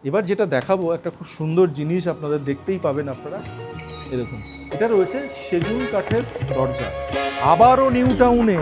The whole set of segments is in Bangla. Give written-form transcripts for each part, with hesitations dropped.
এবার যেটা দেখাবো একটা খুব সুন্দর জিনিস আপনাদের দেখতেই পাবেন আপনারা, এরকম এটা রয়েছে সেগুন কাঠের দরজা। আবারও নিউ টাউনে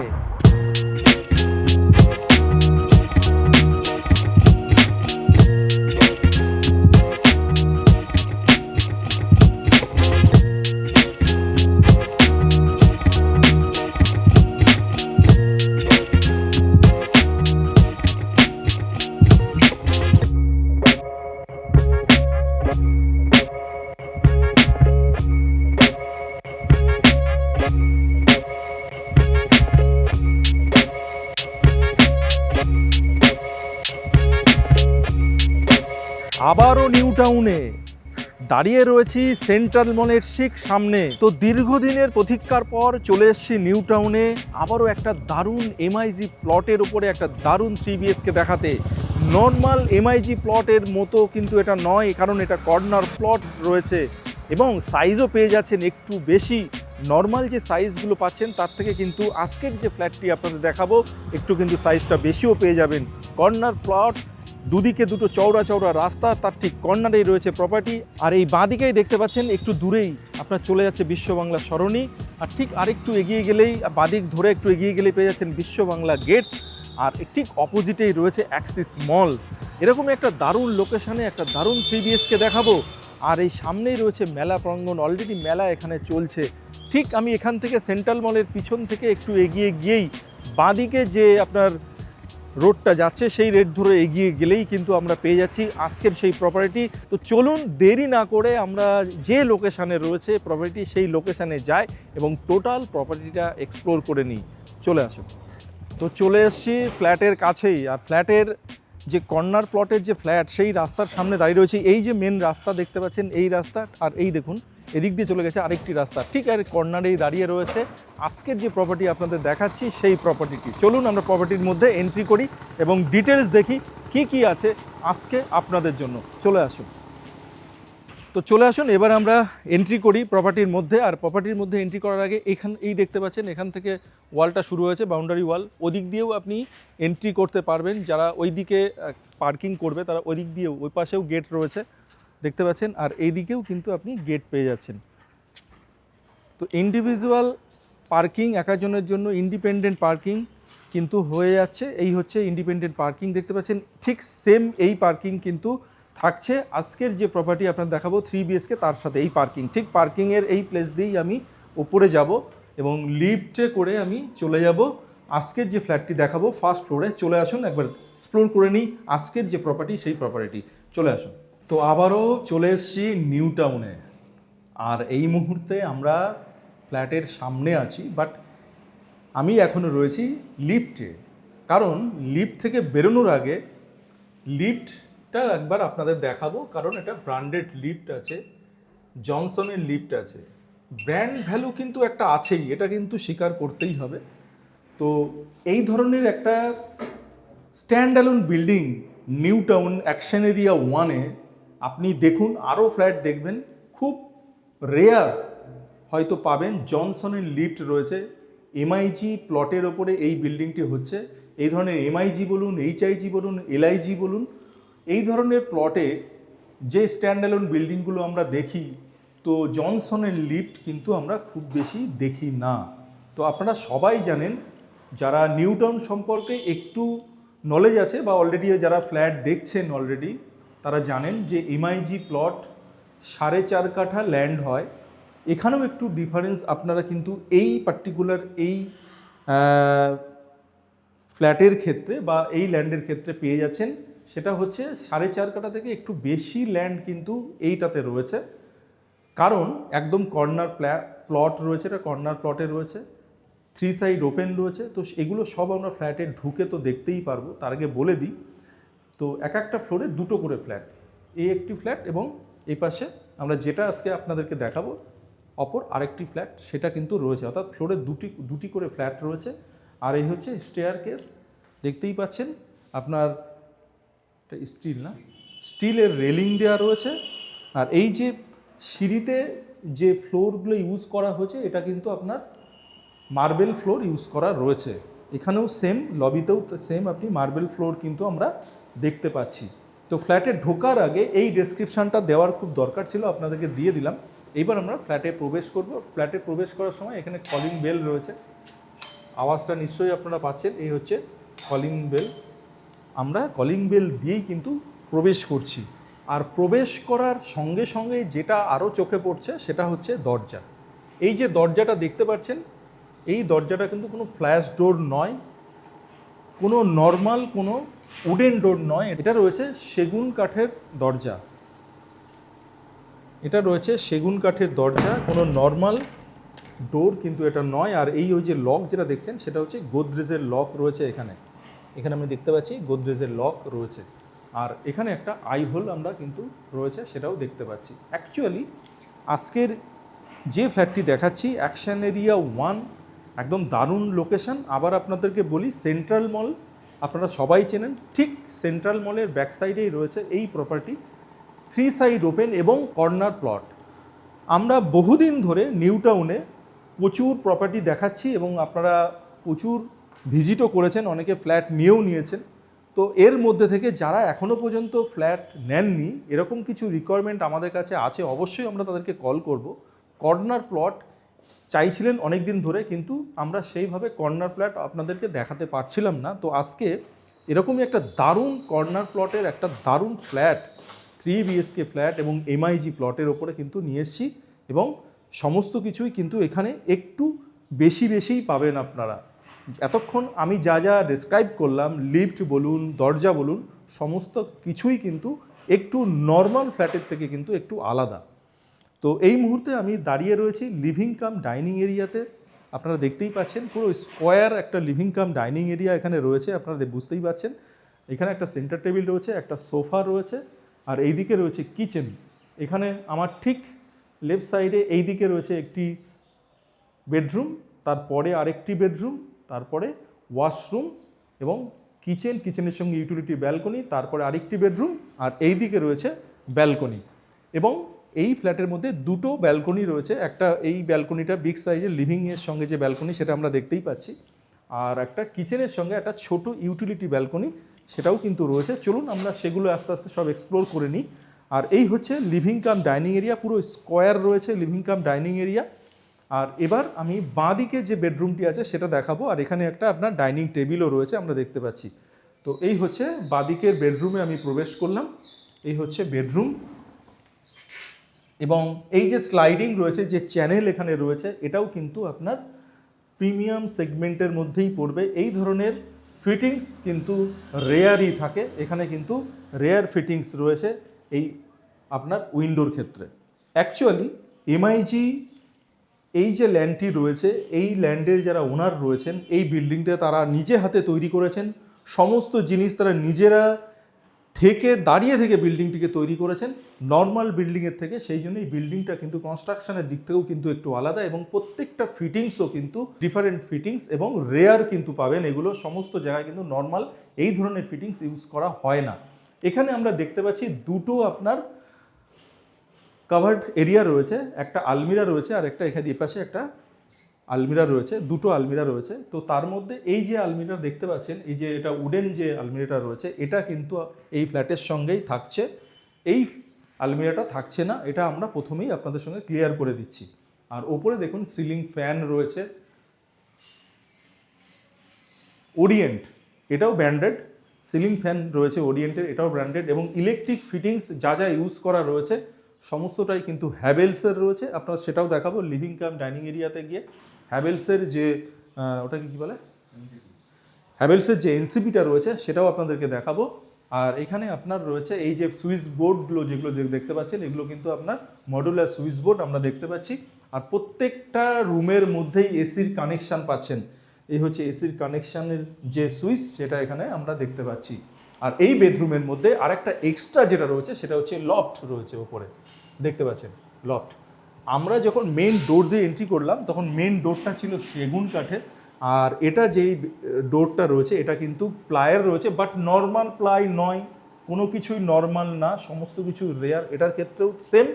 আবারও নিউ টাউনে দাঁড়িয়ে রয়েছি সেন্ট্রাল মলের ঠিক সামনে। তো দীর্ঘদিনের প্রতীক্ষার পর চলে এসেছি নিউ টাউনে আবারও একটা দারুণ এমআইজি প্লটের উপরে একটা দারুণ 3BHK দেখাতে। নর্মাল এমআইজি প্লটের মতো কিন্তু এটা নয়, কারণ এটা কর্নার প্লট রয়েছে এবং সাইজও পেয়ে যাচ্ছেন একটু বেশি। নর্মাল যে সাইজগুলো পাচ্ছেন তার থেকে কিন্তু আজকের যে ফ্ল্যাটটি আপনাদের দেখাবো একটু কিন্তু সাইজটা বেশিও পেয়ে যাবেন। কর্নার প্লট, দুদিকে দুটো চওড়া চওড়া রাস্তা, তার ঠিক কর্নারেই রয়েছে প্রপার্টি। আর এই বাঁদিকেই দেখতে পাচ্ছেন একটু দূরেই আপনার চলে যাচ্ছে বিশ্ব বাংলা সরণি, আর ঠিক আরেকটু এগিয়ে গেলেই বাঁদিক ধরে একটু এগিয়ে গেলেই পেয়ে যাচ্ছেন বিশ্ব বাংলা গেট, আর ঠিক অপোজিটেই রয়েছে অ্যাক্সিস মল। এরকমই একটা দারুণ লোকেশানে একটা দারুণ 3BHK দেখাবো। আর এই সামনেই রয়েছে মেলা প্রাঙ্গণ, অলরেডি মেলা এখানে চলছে। ঠিক আমি এখান থেকে সেন্ট্রাল মলের পিছন থেকে একটু এগিয়ে গিয়েই বাঁদিকে যে আপনার রোডটা যাচ্ছে সেই রেড ধরে এগিয়ে গেলেই কিন্তু আমরা পেয়ে যাচ্ছি আজকের সেই প্রপার্টি। তো চলুন দেরি না করে আমরা যে লোকেশানে রয়েছে প্রপার্টি সেই লোকেশানে যাই এবং টোটাল প্রপার্টিটা এক্সপ্লোর করে নিই। চলে আসুন। তো চলে এসেছি ফ্ল্যাটের কাছেই, আর ফ্ল্যাটের যে কর্নার প্লটের যে ফ্ল্যাট সেই রাস্তার সামনে দাঁড়িয়ে রয়েছে। এই যে মেন রাস্তা দেখতে পাচ্ছেন এই রাস্তা, আর এই দেখুন এদিক দিয়ে চলে গেছে আরেকটি রাস্তা, ঠিক আর কর্নারেই দাঁড়িয়ে রয়েছে আজকের যে প্রপার্টি আপনাদের দেখাচ্ছি সেই প্রপার্টিটি। চলুন আমরা প্রপার্টির মধ্যে এন্ট্রি করি এবং ডিটেলস দেখি কি কি আছে আজকে আপনাদের জন্য। চলে আসুন। তো চলে আসুন এবার আমরা এন্ট্রি করি প্রপার্টির মধ্যে। আর প্রপার্টির মধ্যে এন্ট্রি করার আগে এই দেখতে পাচ্ছেন এখান থেকে ওয়ালটা শুরু হয়েছে, বাউন্ডারি ওয়াল। ওদিক দিয়েও আপনি এন্ট্রি করতে পারবেন, যারা ওই দিকে পার্কিং করবে তারা ওই দিক দিয়েও, ওই পাশেও গেট রয়েছে দেখতে পাচ্ছেন, আর এই দিকেও কিন্তু আপনি গেট পেয়ে যাচ্ছেন। তো ইন্ডিভিজুয়াল পার্কিং একজনের জন্য ইন্ডিপেন্ডেন্ট পার্কিং কিন্তু হয়ে যাচ্ছে। এই হচ্ছে ইন্ডিপেন্ডেন্ট পার্কিং দেখতে পাচ্ছেন, ঠিক সেম এই পার্কিং কিন্তু থাকছে আজকের যে প্রপার্টি আপনার দেখাবো 3BHK তার সাথে। এই পার্কিং ঠিক পার্কিংয়ের এই প্লেস দিয়েই আমি উপরে যাব এবং লিফটে করে আমি চলে যাব আজকের যে ফ্ল্যাটটি দেখাবো ফার্স্ট ফ্লোরে। চলে আসুন একবার এক্সপ্লোর করে নিই আজকের যে প্রপার্টি সেই প্রপার্টি। চলে আসুন। তো আবারও চলে এসেছি নিউ টাউনে, আর এই মুহূর্তে আমরা ফ্ল্যাটের সামনে আছি, বাট আমি এখনও রয়েছি লিফটে। কারণ লিফট থেকে বেরোনোর আগে লিফটটা একবার আপনাদের দেখাবো, কারণ এটা ব্র্যান্ডেড লিফট আছে, জনসনের লিফট আছে। ব্র্যান্ড ভ্যালু কিন্তু একটা আছেই, এটা কিন্তু স্বীকার করতেই হবে। তো এই ধরনের একটা standalone building New Town Action Area 1-এ আপনি দেখুন, আরও ফ্ল্যাট দেখবেন, খুব রেয়ার হয়তো পাবেন। জনসনের লিফট রয়েছে, এমআইজি প্লটের ওপরে এই বিল্ডিংটি হচ্ছে। এই ধরনের এমআইজি বলুন, এইচআইজি বলুন, এলআইজি বলুন, এই ধরনের প্লটে যে স্ট্যান্ড-অ্যালোন বিল্ডিংগুলো আমরা দেখি, তো জনসনের লিফট কিন্তু আমরা খুব বেশি দেখি না। তো আপনারা সবাই জানেন, যারা নিউ টাউন সম্পর্কে একটু নলেজ আছে বা অলরেডি যারা ফ্ল্যাট দেখছেন অলরেডি, তারা জানেন যে এমআইজি প্লট 4.5 কাঠা ল্যান্ড হয়। এখানেও একটু ডিফারেন্স আপনারা কিন্তু এই পার্টিকুলার এই ফ্ল্যাটের ক্ষেত্রে বা এই ল্যান্ডের ক্ষেত্রে পেয়ে যাচ্ছেন। সেটা হচ্ছে 4.5 কাঠা থেকে একটু বেশি ল্যান্ড কিন্তু এইটাতে রয়েছে, কারণ একদম কর্নার প্লট রয়েছে, এটা কর্নার প্লটে রয়েছে, 3 সাইড ওপেন রয়েছে। তো এগুলো সব আমরা ফ্ল্যাটে ঢুকে তো দেখতেই পারবো। তার আগে বলে দিই, তো এক একটা ফ্লোরে দুটো করে ফ্ল্যাট, এই একটি ফ্ল্যাট এবং এই পাশে আমরা যেটা আজকে আপনাদেরকে দেখাবো অপর আরেকটি ফ্ল্যাট সেটা কিন্তু রয়েছে, অর্থাৎ ফ্লোরে দুটি করে ফ্ল্যাট রয়েছে। আর এই হচ্ছে স্টেয়ার কেস, দেখতেই পাচ্ছেন আপনার স্টিল না, স্টিলের রেলিং দেওয়া রয়েছে। আর এই যে সিঁড়িতে যে ফ্লোরগুলো ইউজ করা হয়েছে এটা কিন্তু আপনার মার্বেল ফ্লোর ইউজ করা রয়েছে। এখানেও সেম, লবিতেও সেম আপনি মার্বেল ফ্লোর কিন্তু আমরা দেখতে পাচ্ছি। তো ফ্ল্যাটে ঢোকার আগে এই ডেসক্রিপশানটা দেওয়ার খুব দরকার ছিল, আপনাদেরকে দিয়ে দিলাম। এইবার আমরা ফ্ল্যাটে প্রবেশ করব। ফ্ল্যাটে প্রবেশ করার সময় এখানে কলিং বেল রয়েছে, আওয়াজটা নিশ্চয়ই আপনারা পাচ্ছেন, এই হচ্ছে কলিং বেল। আমরা কলিং বেল দিয়েই কিন্তু প্রবেশ করছি। আর প্রবেশ করার সঙ্গে সঙ্গে যেটা আরও চোখে পড়ছে সেটা হচ্ছে দরজা। এই যে দরজাটা দেখতে পাচ্ছেন, এই দরজাটা কিন্তু কোনো ফ্ল্যাশ ডোর নয়, কোনো নর্মাল কোনো উডেন ডোর নয়, এটা রয়েছে সেগুন কাঠের দরজা। এটা রয়েছে সেগুন কাঠের দরজা, কোনো নর্মাল ডোর কিন্তু এটা নয়। আর এই ওই যে লক যেটা দেখছেন সেটা হচ্ছে গোদরেজের লক রয়েছে এখানে। এখানে আমি দেখতে পাচ্ছি গোদরেজের লক রয়েছে। আর এখানে একটা আই হোল আমরা কিন্তু রয়েছে সেটাও দেখতে পাচ্ছি। অ্যাকচুয়ালি আজকের যে ফ্ল্যাটটি দেখাচ্ছি অ্যাকশন এরিয়া 1, একদম দারুণ লোকেশন। আবার আপনাদেরকে বলি, সেন্ট্রাল মল আপনারা সবাই চেনেন, ঠিক সেন্ট্রাল মলের ব্যাক সাইডেই রয়েছে এই প্রপার্টি। 3 সাইড ওপেন এবং কর্নার প্লট। আমরা বহুদিন ধরে নিউ টাউনে প্রচুর প্রপার্টি দেখাচ্ছি এবং আপনারা প্রচুর ভিজিটও করেছেন, অনেকে ফ্ল্যাট নিয়েও নিয়েছেন। তো এর মধ্যে থেকে যারা এখনও পর্যন্ত ফ্ল্যাট নেননি, এরকম কিছু রিকোয়ারমেন্ট আমাদের কাছে আছে, অবশ্যই আমরা তাদেরকে কল করব। কর্নার প্লট চাইছিলেন অনেক দিন ধরে, কিন্তু আমরা সেইভাবে কর্নার প্লট আপনাদেরকে দেখাতে পারছিলাম না। তো আজকে এরকমই একটা দারুণ কর্নার প্লটের একটা দারুণ ফ্ল্যাট, 3 BHK ফ্ল্যাট এবং MIG প্লটের ওপরে কিন্তু নিয়ে এসেছি। এবং সমস্ত কিছুই কিন্তু এখানে একটু বেশিই পাবেন আপনারা। এতক্ষণ আমি যা যা ডেসক্রাইব করলাম, লিফট বলুন, দরজা বলুন, সমস্ত কিছুই কিন্তু একটু নর্মাল ফ্ল্যাটের থেকে কিন্তু একটু আলাদা। তো এই মুহূর্তে আমি দাঁড়িয়ে রয়েছি লিভিং কাম ডাইনিং এরিয়াতে। আপনারা দেখতেই পাচ্ছেন পুরো স্কোয়ার একটা লিভিং কাম ডাইনিং এরিয়া এখানে রয়েছে, আপনারা বুঝতেই পাচ্ছেন। এখানে একটা সেন্টার টেবিল রয়েছে, একটা সোফা রয়েছে, আর এইদিকে রয়েছে কিচেন। এখানে আমার ঠিক লেফট সাইডে এই দিকে রয়েছে একটি বেডরুম, তারপরে আরেকটি বেডরুম, তারপরে ওয়াশরুম এবং কিচেনের সঙ্গে ইউটিলিটি ব্যালকনি, তারপরে আরেকটি বেডরুম, আর এই দিকে রয়েছে ব্যালকনি। এবং এই ফ্ল্যাটের মধ্যে দুটো ব্যালকনি রয়েছে। একটা এই ব্যালকনিটা বিগ সাইজের লিভিংয়ের সঙ্গে যে ব্যালকনি সেটা আমরা দেখতেই পাচ্ছি, আর একটা কিচেনের সঙ্গে একটা ছোট ইউটিলিটি ব্যালকনি সেটাও কিন্তু রয়েছে। চলুন আমরা সেগুলো আস্তে আস্তে সব এক্সপ্লোর করে নিই। আর এই হচ্ছে লিভিং কাম ডাইনিং এরিয়া, পুরো স্কোয়ার রয়েছে লিভিং কাম ডাইনিং এরিয়া। আর এবার আমি বাঁদিকে যে বেডরুমটি আছে সেটা দেখাবো। আর এখানে একটা আপনার ডাইনিং টেবিলও রয়েছে আমরা দেখতে পাচ্ছি। তো এই হচ্ছে বাঁদিকের বেডরুমে আমি প্রবেশ করলাম। এই হচ্ছে বেডরুম, এবং এই যে স্লাইডিং রয়েছে, যে চ্যানেল এখানে রয়েছে, এটাও কিন্তু আপনার প্রিমিয়াম সেগমেন্টের মধ্যেই পড়বে। এই ধরনের ফিটিংস কিন্তু রেয়ারই থাকে, এখানে কিন্তু রেয়ার ফিটিংস রয়েছে এই আপনার উইন্ডোর ক্ষেত্রে। অ্যাকচুয়ালি MIG এই যে ল্যান্ডটি রয়েছে, এই ল্যান্ডের যারা ওনার রয়েছেন, এই বিল্ডিংটা তারা নিজে হাতে তৈরি করেছেন। সমস্ত জিনিস তারা নিজেরা থেকে দাঁড়িয়ে থেকে বিল্ডিংটিকে তৈরি করেছেন নর্মাল বিল্ডিংয়ের থেকে। সেই জন্য এই বিল্ডিংটা কিন্তু কনস্ট্রাকশনের দিক থেকেও কিন্তু একটু আলাদা, এবং প্রত্যেকটা ফিটিংসও কিন্তু ডিফারেন্ট ফিটিংস এবং রেয়ার কিন্তু পাবেন। এগুলো সমস্ত জায়গায় কিন্তু নর্মাল এই ধরনের ফিটিংস ইউজ করা হয় না। এখানে আমরা দেখতে পাচ্ছি দুটো আপনার কাভার্ড এরিয়া রয়েছে, একটা আলমিরা রয়েছে, আর একটা এখানে পাশে একটা আলমিরা রয়েছে, দুটো আলমিরা রয়েছে। তো তার মধ্যে এই যে আলমিরা দেখতে পাচ্ছেন, এই যে এটা উডেন যে আলমিরাটা রয়েছে, এটা কিন্তু এই ফ্ল্যাটের সঙ্গেই থাকছে। এই আলমিরাটা থাকছে না, এটা আমরা প্রথমেই আপনাদের সঙ্গে ক্লিয়ার করে দিচ্ছি। আর ওপরে দেখুন সিলিং ফ্যান রয়েছে ওরিয়েন্ট, এটাও ব্র্যান্ডেড। সিলিং ফ্যান রয়েছে ওরিয়েন্টের, এটাও ব্র্যান্ডেড। এবং ইলেকট্রিক ফিটিংস যা যা ইউজ করা রয়েছে সমস্তটাই কিন্তু হ্যাভেলসের রয়েছে। আপনারা সেটাও দেখাবো লিভিং কাম ডাইনিং এরিয়াতে গিয়ে। হ্যাভেলসের যে ওটাকে কী বলে, হ্যাভেলসের যে এনসিপিটা রয়েছে সেটাও আপনাদেরকে দেখাবো। আর এখানে আপনার রয়েছে এই যে সুইচ বোর্ডগুলো যেগুলো দেখতে পাচ্ছেন, এগুলো কিন্তু আপনার মডুলার সুইচ বোর্ড আমরা দেখতে পাচ্ছি। আর প্রত্যেকটা রুমের মধ্যেই এসির কানেকশান পাচ্ছেন। এই হচ্ছে এসির কানেকশানের যে সুইচ, সেটা এখানে আমরা দেখতে পাচ্ছি। আর এই বেডরুমের মধ্যে আরেকটা এক্সট্রা যেটা রয়েছে সেটা হচ্ছে লফট রয়েছে ওপরে, দেখতে পাচ্ছেন লফট। আমরা যখন মেন ডোর দিয়ে এন্ট্রি করলাম তখন মেন ডোরটা ছিল সেগুন কাঠের, আর এটা যেই ডোরটা রয়েছে এটা কিন্তু প্লাইয়ের রয়েছে, বাট নর্মাল প্লাই নয়, কোনো কিছুই নর্মাল না, সমস্ত কিছু রেয়ার। এটার ক্ষেত্রেও সেম,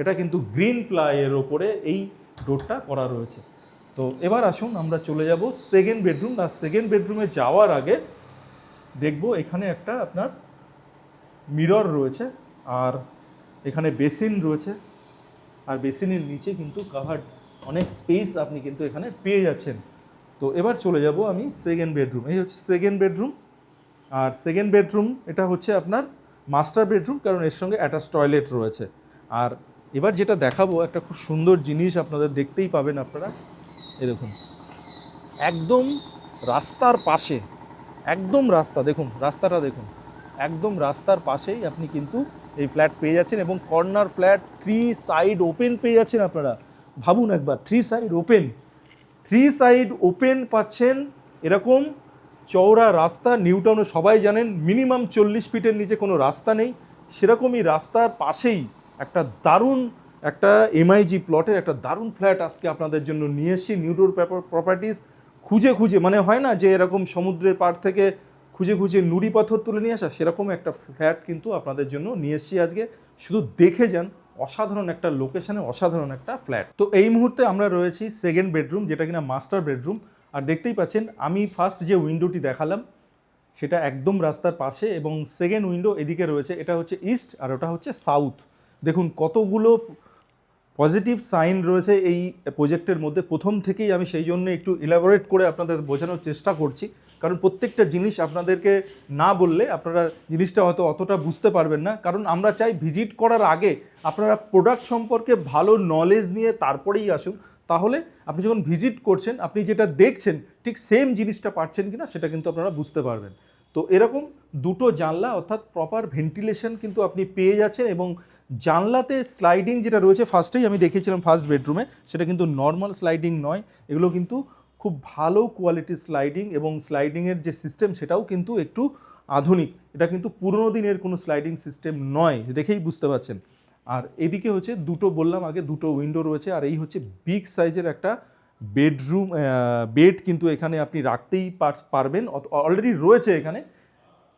এটা কিন্তু গ্রিন প্লাইয়ের ওপরে এই ডোরটা করা রয়েছে। তো এবার আসুন আমরা চলে যাব সেকেন্ড বেডরুম। আর সেকেন্ড বেডরুমে যাওয়ার আগে দেখব এখানে একটা আপনার মিরর রয়েছে, আর এখানে বেসিন রয়েছে, আর বেসিনের নিচে কিন্তু কাভার্ড অনেক স্পেস আপনি কিন্তু এখানে পেয়ে যাচ্ছেন। তো এবার চলে যাব আমি সেকেন্ড বেডরুম। এই হচ্ছে সেকেন্ড বেডরুম, আর সেকেন্ড বেডরুম এটা হচ্ছে আপনার মাস্টার বেডরুম, কারণ এর সঙ্গে অ্যাটাচ টয়লেট রয়েছে। আর এবার যেটা দেখাবো, একটা খুব সুন্দর জিনিস আপনাদের দেখতেই পাবেন আপনারা, এরকম একদম রাস্তার পাশে, একদম রাস্তা দেখুন, রাস্তাটা দেখুন, একদম রাস্তার পাশেই আপনি কিন্তু এই ফ্ল্যাট পেয়ে যাচ্ছেন, এবং কর্নার ফ্ল্যাট, 3 সাইড ওপেন পেয়ে যাচ্ছেন আপনারা। ভাবুন একবার, 3 সাইড ওপেন, 3 সাইড ওপেন পাচ্ছেন। এরকম চওড়া রাস্তা নিউ টাউনে সবাই জানেন মিনিমাম 40 ফিটের নিচে কোনো রাস্তা নেই, সেরকমই রাস্তার পাশেই একটা দারুণ একটা এমআইজি প্লটের একটা দারুণ ফ্ল্যাট আজকে আপনাদের জন্য নিয়ে এসেছি নিউ টাউন প্রপার্টিজ। খুঁজে খুঁজে, মানে হয় না যে এরকম সমুদ্রের পাড় থেকে খুঁজে খুঁজে নুড়ি পাথর তুলে নিয়ে আসা, সেরকম একটা ফ্ল্যাট কিন্তু আপনাদের জন্য নিয়ে এসেছি আজকে। শুধু দেখে যান, অসাধারণ একটা লোকেশনে অসাধারণ একটা ফ্ল্যাট। তো এই মুহূর্তে আমরা রয়েছি সেকেন্ড বেডরুম, যেটা কিনা মাস্টার বেডরুম। আর দেখতেই পাচ্ছেন আমি ফার্স্ট যে উইন্ডোটি দেখালাম সেটা একদম রাস্তার পাশে, এবং সেকেন্ড উইন্ডো এদিকে রয়েছে, এটা হচ্ছে ইস্ট আর ওটা হচ্ছে সাউথ। দেখুন কতগুলো পজিটিভ সাইন রয়েছে এই প্রজেক্টের মধ্যে। প্রথম থেকেই আমি সেই জন্য একটু ইলাবোরেট করে আপনাদের বোঝানোর চেষ্টা করছি, কারণ প্রত্যেকটা জিনিস আপনাদেরকে না বললে আপনারা জিনিসটা হয়তো অতটা বুঝতে পারবেন না। কারণ আমরা চাই ভিজিট করার আগে আপনারা প্রোডাক্ট সম্পর্কে ভালো নলেজ নিয়ে তারপরেই আসুন, তাহলে আপনি যখন ভিজিট করছেন আপনি যেটা দেখছেন ঠিক সেম জিনিসটা পাচ্ছেন কিনা সেটা কিন্তু আপনারা বুঝতে পারবেন। তো এরকম দুটো জানলা, অর্থাৎ প্রপার ভেন্টিলেশন কিন্তু আপনি পেয়ে যাচ্ছেন, এবং জানলাতে স্লাইডিং যেটা রয়েছে ফার্স্টেই আমি দেখিয়েছিলাম ফার্স্ট বেডরুমে, সেটা কিন্তু নর্মাল স্লাইডিং নয়, এগুলো কিন্তু খুব ভালো কোয়ালিটির স্লাইডিং, এবং স্লাইডিংয়ের যে সিস্টেম সেটাও কিন্তু একটু আধুনিক। এটা কিন্তু পুরোনো দিনের কোনো স্লাইডিং সিস্টেম নয়, দেখেই বুঝতে পারছেন। আর এদিকে হচ্ছে দুটো, বললাম আগে, দুটো উইন্ডো রয়েছে, আর এই হচ্ছে বিগ সাইজের একটা বেডরুম, বেড কিন্তু এখানে আপনি রাখতেই পারবেন, অলরেডি রয়েছে এখানে।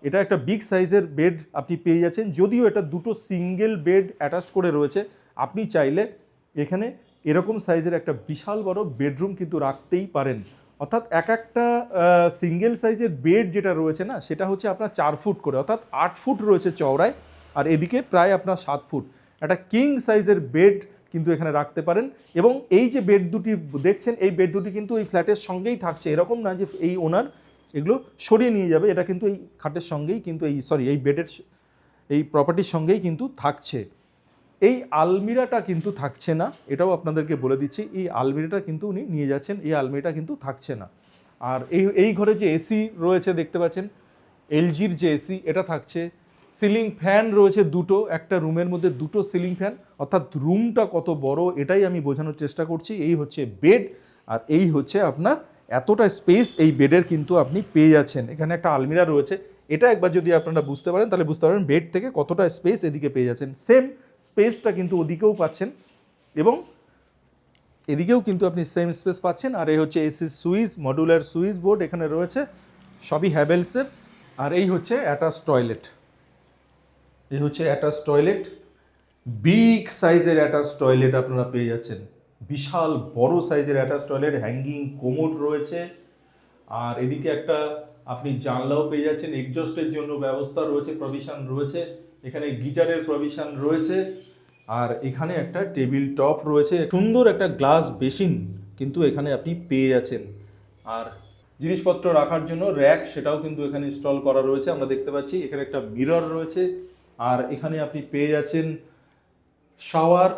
এটা একটা বিগ সাইজের বেড আপনি পেয়ে যাচ্ছেন, যদিও এটা দুটো সিঙ্গেল বেড অ্যাটাচ করে রয়েছে। আপনি চাইলে এখানে এরকম সাইজের একটা বিশাল বড় বেডরুম কিন্তু রাখতেই পারেন। অর্থাৎ এক একটা সিঙ্গেল সাইজের বেড যেটা রয়েছে না, সেটা হচ্ছে আপনার 4 ফুট করে, অর্থাৎ 8 ফুট রয়েছে চওড়ায়, আর এদিকে প্রায় আপনার 7 ফুট। একটা কিং সাইজের বেড কিন্তু এখানে রাখতে পারেন। এবং এই যে বেড দুটি দেখছেন, এই বেড দুটি কিন্তু এই ফ্ল্যাটের সঙ্গেই থাকছে, এরকম না যে এই ওনার এগুলো সরিয়ে নিয়ে যাবে, এটা কিন্তু এই খাটের সঙ্গেই কিন্তু এই বেডের এই প্রপার্টির সঙ্গেই কিন্তু থাকছে। এই আলমিরাটা কিন্তু থাকছে না, এটাও আপনাদেরকে বলে দিচ্ছি, এই আলমিরাটা কিন্তু উনি নিয়ে যাচ্ছেন, এই আলমিরাটা কিন্তু থাকছে না। আর এই ঘরে যে এসি রয়েছে দেখতে পাচ্ছেন, এলজির যে এসি, এটা থাকছে। সিলিং ফ্যান রয়েছে দুটো, একটা রুমের মধ্যে দুটো সিলিং ফ্যান, অর্থাৎ রুমটা কত বড় এটাই আমি বোঝানোর চেষ্টা করছি। এই হচ্ছে বেড, আর এই হচ্ছে আপনার এতটা স্পেস এই বেডের কিন্তু আপনি পেয়ে যাচ্ছেন। এখানে একটা আলমিরা রয়েছে, এটা একবার যদি আপনারা বুঝতে পারেন তাহলে বুঝতে পারবেন বেড থেকে কতটা স্পেস এদিকে পেয়ে যাচ্ছেন। সেম স্পেসটা কিন্তু ওদিকেও পাচ্ছেন, এবং এদিকেও কিন্তু আপনি সেম স্পেস পাচ্ছেন। আর এই হচ্ছে AC switch, modular switch board এখানে রয়েছে, সবই হ্যাভেলসের। আর এই হচ্ছে অ্যাটাচ টয়লেট, এই হচ্ছে অ্যাটাচ টয়লেট, বিগ সাইজের অ্যাটাচ টয়লেট আপনারা পেয়ে যাচ্ছেন, বিশাল বড় সাইজের অ্যাটাচ টয়লেট, হ্যাঙ্গিং কোমোড রয়েছে। আর এদিকে একটা আপনি জানলাও পেয়ে যাচ্ছেন, এক্সজস্টের জন্য ব্যবস্থা রয়েছে, প্রভিশন রয়েছে, এখানে গিজারের প্রভিশন রয়েছে। আর এখানে একটা টেবিল টপ রয়েছে, সুন্দর একটা গ্লাস বেসিন কিন্তু এখানে আপনি পেয়ে যাচ্ছেন। আর জিনিসপত্র রাখার জন্য র্যাক, সেটাও কিন্তু এখানে ইনস্টল করা রয়েছে, আমরা দেখতে পাচ্ছি। এখানে একটা মিরর রয়েছে, আর এখানে আপনি পেয়ে যাচ্ছেন শাওয়ার,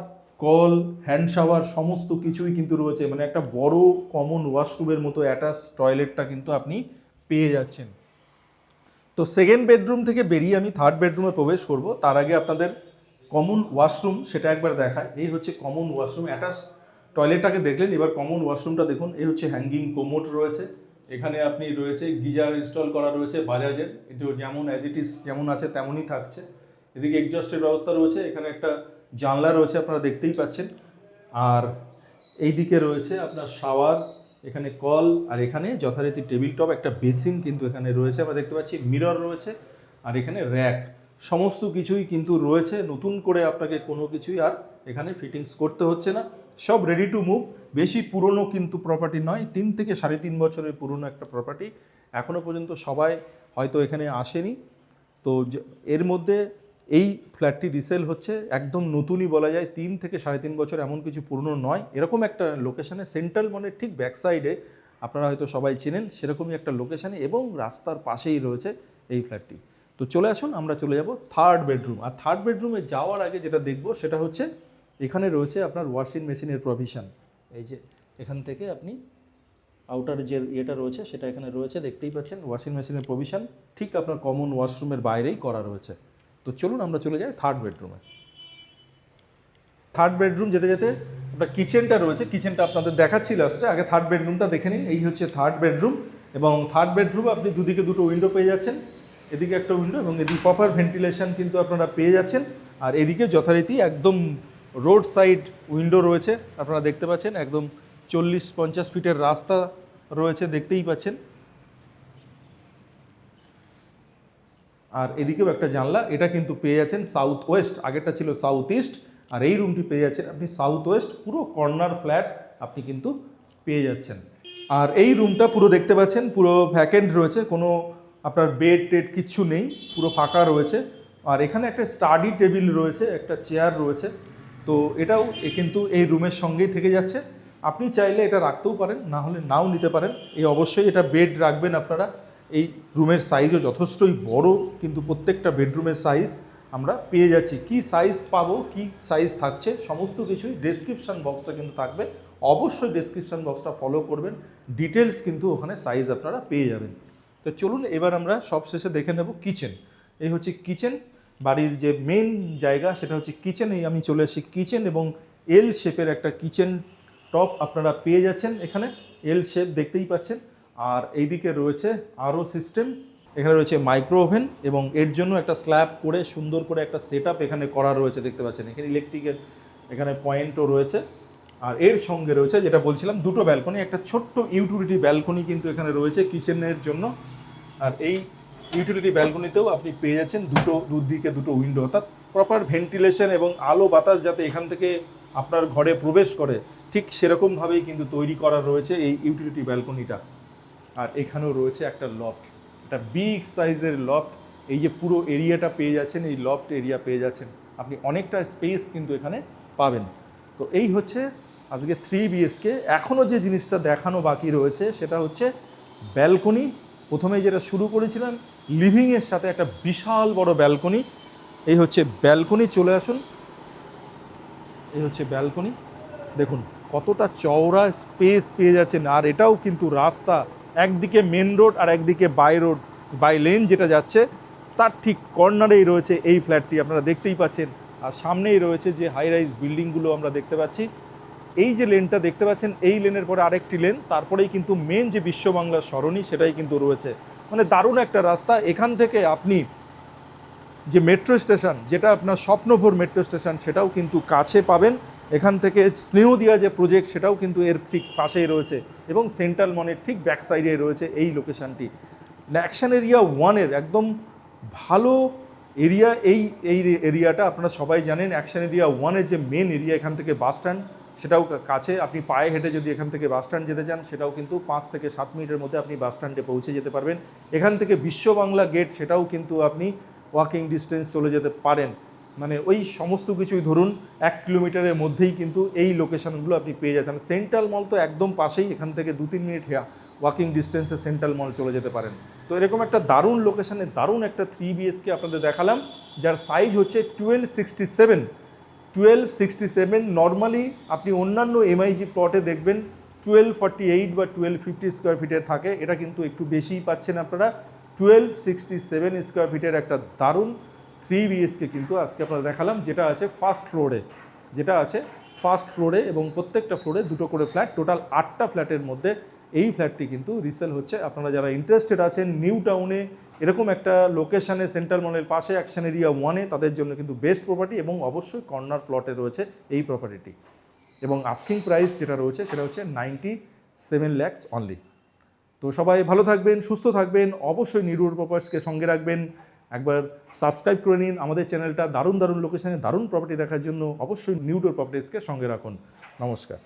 কল, হ্যান্ড শাওয়ার, সমস্ত কিছুই কিন্তু রয়েছে, মানে একটা বড় কমন ওয়াশরুমের মতো অ্যাটাচ টয়লেটটা কিন্তু আপনি পেয়ে যাচ্ছেন। তো সেকেন্ড বেডরুম থেকে বেরিয়ে আমি থার্ড বেডরুমে প্রবেশ করব, তার আগে আপনাদের কমন ওয়াশরুম সেটা একবার দেখায়। এই হচ্ছে কমন ওয়াশরুম, অ্যাটাচ টয়লেটটাকে দেখলেন, এবার কমন ওয়াশরুমটা দেখুন। এই হচ্ছে হ্যাঙ্গিং কোমোড রয়েছে, এখানে আপনি রয়েছে গিজার ইনস্টল করা রয়েছে বাজাজের, এটি যেমন অ্যাজ ইট ইজ যেমন আছে তেমনই থাকছে। এদিকে এক্সজস্টের ব্যবস্থা রয়েছে, এখানে একটা জানলা রয়েছে আপনারা দেখতেই পাচ্ছেন। আর এই দিকে রয়েছে আপনার শাওয়ার, এখানে কল, আর এখানে যথারীতি টেবিল টপ, একটা বেসিন কিন্তু এখানে রয়েছে আমরা দেখতে পাচ্ছি, মিরর রয়েছে, আর এখানে র্যাক, সমস্ত কিছুই কিন্তু রয়েছে। নতুন করে আপনাকে কোনো কিছুই আর এখানে ফিটিংস করতে হচ্ছে না, সব রেডি টু মুভ। বেশি পুরনো কিন্তু প্রপার্টি নয়, 3 থেকে 3.5 বছরের পুরনো একটা প্রপার্টি। এখনও পর্যন্ত সবাই হয়তো এখানে আসেনি, তো এর মধ্যে এই ফ্ল্যাটটি রিসেল হচ্ছে একদম নতুনই বলা যায়, 3 থেকে 3.5 বছর, এমন কিছু পুরনো নয়। এরকম একটা লোকেশানে, সেন্ট্রাল মলের ঠিক ব্যাক সাইডে, আপনারা হয়তো সবাই চেনেন সেরকমই একটা লোকেশানে এবং রাস্তার পাশেই রয়েছে এই ফ্ল্যাটটি। তো চলে আসুন, আমরা চলে যাব থার্ড বেডরুম। আর থার্ড বেডরুমে যাওয়ার আগে যেটা দেখব সেটা হচ্ছে এখানে রয়েছে আপনার ওয়াশিং মেশিনের প্রভিশন। এই যে এখান থেকে আপনি আউটার যে ইয়েটা রয়েছে সেটা এখানে রয়েছে, দেখতেই পাচ্ছেন ওয়াশিং মেশিনের প্রভিশন ঠিক আপনার কমন ওয়াশরুমের বাইরেই করা রয়েছে। তো চলুন আমরা চলে যাই থার্ড বেডরুমে। থার্ড বেডরুম যেতে যেতে আপনার কিচেনটা রয়েছে, কিচেনটা আপনাদের দেখাচ্ছি লাস্টে, আগে থার্ড বেডরুমটা দেখে নিন। এই হচ্ছে থার্ড বেডরুম, এবং থার্ড বেডরুমে আপনি দুদিকে দুটো উইন্ডো পেয়ে যাচ্ছেন, এদিকে একটা উইন্ডো এবং এদিকে প্রপার ভেন্টিলেশন কিন্তু আপনারা পেয়ে যাচ্ছেন। আর এদিকে যথারীতি একদম রোড সাইড উইন্ডো রয়েছে, আপনারা দেখতে পাচ্ছেন একদম 40-50 ফিটের রাস্তা রয়েছে, দেখতেই পাচ্ছেন। আর এদিকেও একটা জানলা, এটা কিন্তু পেয়ে যাচ্ছেন সাউথ ওয়েস্ট, আগেরটা ছিল সাউথ ইস্ট, আর এই রুমটি পেয়ে যাচ্ছেন আপনি সাউথ ওয়েস্ট, পুরো কর্নার ফ্ল্যাট আপনি কিন্তু পেয়ে যাচ্ছেন। আর এই রুমটা পুরো দেখতে পাচ্ছেন পুরো ভ্যাকেন্ট রয়েছে, কোনো আপনার বেড টেড কিচ্ছু নেই, পুরো ফাঁকা রয়েছে। আর এখানে একটা স্টাডি টেবিল রয়েছে, একটা চেয়ার রয়েছে, তো এটাও কিন্তু এই রুমের সঙ্গেই থেকে যাচ্ছে। আপনি চাইলে এটা রাখতেও পারেন, না হলে নাও নিতে পারেন। এই অবশ্যই এটা বেড রাখবেন আপনারা। এই রুমের সাইজও যথেষ্টই বড়, কিন্তু প্রত্যেকটা বেডরুমের সাইজ আমরা পেয়ে যাচ্ছি। কি সাইজ পাবো, কি সাইজ থাকছে, সমস্ত কিছুই ডেসক্রিপশান বক্সে কিন্তু থাকবে। অবশ্যই ডেসক্রিপশান বক্সটা ফলো করবেন, ডিটেলস কিন্তু ওখানে সাইজ আপনারা পেয়ে যাবেন। তো চলুন এবার আমরা সবশেষে দেখে নেব কিচেন। এই হচ্ছে কিচেন, বাড়ির যে মেন জায়গা সেটা হচ্ছে কিচেন। এই আমি চলে আসি কিচেন, এবং এল শেপের একটা কিচেন টপ আপনারা পেয়ে যাচ্ছেন এখানে, এল শেপ দেখতেই পাচ্ছেন। আর এইদিকে রয়েছে আরও সিস্টেম, এখানে রয়েছে মাইক্রো ওভেন, এবং এর জন্য একটা স্ল্যাব করে সুন্দর করে একটা সেট এখানে করা রয়েছে, দেখতে পাচ্ছেন। এখানে ইলেকট্রিকের এখানে পয়েন্টও রয়েছে। আর এর সঙ্গে রয়েছে যেটা বলছিলাম দুটো ব্যালকনি, একটা ছোট্ট ইউটিলিটি ব্যালকনি কিন্তু এখানে রয়েছে কিচেনের জন্য। আর এই ইউটিলিটি ব্যালকনিতেও আপনি পেয়ে যাচ্ছেন দুদিকে দুটো উইন্ডো, অর্থাৎ প্রপার ভেন্টিলেশন এবং আলো বাতাস যাতে এখান থেকে আপনার ঘরে প্রবেশ করে, ঠিক সেরকমভাবেই কিন্তু তৈরি করা রয়েছে এই ইউটিলিটি ব্যালকনিটা। আর এখানেও রয়েছে একটা লফট, একটা বিগ সাইজের লফট। এই যে পুরো এরিয়াটা পেয়ে যাচ্ছেন, এই লফট এরিয়া পেয়ে যাচ্ছেন, আপনি অনেকটা স্পেস কিন্তু এখানে পাবেন। তো এই হচ্ছে আজকে 3 BHK। এখনও যে জিনিসটা দেখানো বাকি রয়েছে সেটা হচ্ছে ব্যালকনি। প্রথমে যেটা শুরু করেছিলাম লিভিংয়ের সাথে একটা বিশাল বড় ব্যালকনি, এই হচ্ছে ব্যালকনি। চলে আসুন, এই হচ্ছে ব্যালকনি, দেখুন কতটা চওড়া স্পেস পেয়ে যাচ্ছেন। আর এটাও কিন্তু রাস্তা, একদিকে মেন রোড আর একদিকে বাই লেন যেটা যাচ্ছে, তার ঠিক কর্নারেই রয়েছে এই ফ্ল্যাটটি, আপনারা দেখতেই পাচ্ছেন। আর সামনেই রয়েছে যে হাই রাইজ বিল্ডিংগুলো আমরা দেখতে পাচ্ছি। এই যে লেনটা দেখতে পাচ্ছেন, এই লেনের পরে আরেকটি লেন, তারপরেই কিন্তু মেন যে বিশ্ব বাংলার সরণি সেটাই কিন্তু রয়েছে। মানে দারুণ একটা রাস্তা। এখান থেকে আপনি যে মেট্রো স্টেশন, যেটা আপনার স্বপ্নভোর মেট্রো স্টেশন, সেটাও কিন্তু কাছে পাবেন। এখান থেকে স্নেহদিয়া যে প্রজেক্ট সেটাও কিন্তু এর ঠিক পাশেই রয়েছে, এবং সেন্ট্রাল মলের ঠিক ব্যাক সাইডে রয়েছে এই লোকেশানটি। অ্যাকশন এরিয়া 1-এর একদম ভালো এরিয়া। এই এরিয়াটা আপনারা সবাই জানেন। অ্যাকশন এরিয়া 1-এর যে মেন এরিয়া, এখান থেকে বাস স্ট্যান্ড সেটাও কাছে। আপনি পায়ে হেঁটে যদি এখান থেকে বাস স্ট্যান্ড যেতে চান, সেটাও কিন্তু 5 থেকে 7 মিনিটের মধ্যে আপনি বাস স্ট্যান্ডে পৌঁছে যেতে পারবেন। এখান থেকে বিশ্ব বাংলা গেট, সেটাও কিন্তু আপনি ওয়াকিং ডিস্টেন্স চলে যেতে পারেন। মানে ওই সমস্ত কিছুই ধরুন 1 কিলোমিটারের মধ্যেই কিন্তু এই লোকেশনগুলো আপনি পেয়ে যাচ্ছেন। সেন্ট্রাল মল তো একদম পাশেই, এখান থেকে 2-3 মিনিট ওয়াকিং ডিস্টেন্সে সেন্ট্রাল মল চলে যেতে পারেন। তো এরকম একটা দারুণ লোকেশানে দারুণ একটা 3 BHK আপনাদের দেখালাম, যার সাইজ হচ্ছে 1267। নর্মালি আপনি অন্যান্য MIG প্লটে দেখবেন 1248 বা 1250 স্কোয়ার ফিটের থাকে, এটা কিন্তু একটু বেশিই পাচ্ছেন আপনারা। 1267 স্কোয়ার ফিটের একটা দারুণ 3 BHK কিন্তু আজকে আপনারা দেখালাম, যেটা আছে ফার্স্ট ফ্লোরে, এবং প্রত্যেকটা ফ্লোরে দুটো করে ফ্ল্যাট, টোটাল 8টা ফ্ল্যাটের মধ্যে এই ফ্ল্যাটটি কিন্তু রিসেল হচ্ছে। আপনারা যারা ইন্টারেস্টেড আছেন নিউ টাউনে এরকম একটা লোকেশানে, সেন্ট্রাল মলের পাশে অ্যাকশন এরিয়া 1-এ, তাদের জন্য কিন্তু বেস্ট প্রপার্টি, এবং অবশ্যই কর্নার প্লটে রয়েছে এই প্রপার্টিটি। এবং আস্কিং প্রাইস যেটা রয়েছে সেটা হচ্ছে 97 lakhs অনলি। তো সবাই ভালো থাকবেন, সুস্থ থাকবেন, অবশ্যই নিউডোর প্রপার্টিসকে সঙ্গে রাখবেন। একবার সাবস্ক্রাইব করে নিন আমাদের চ্যানেলটা। দারুণ দারুণ লোকেশানে দারুণ প্রপার্টি দেখার জন্য অবশ্যই নিউডোর প্রপার্টিসকে সঙ্গে রাখুন। নমস্কার।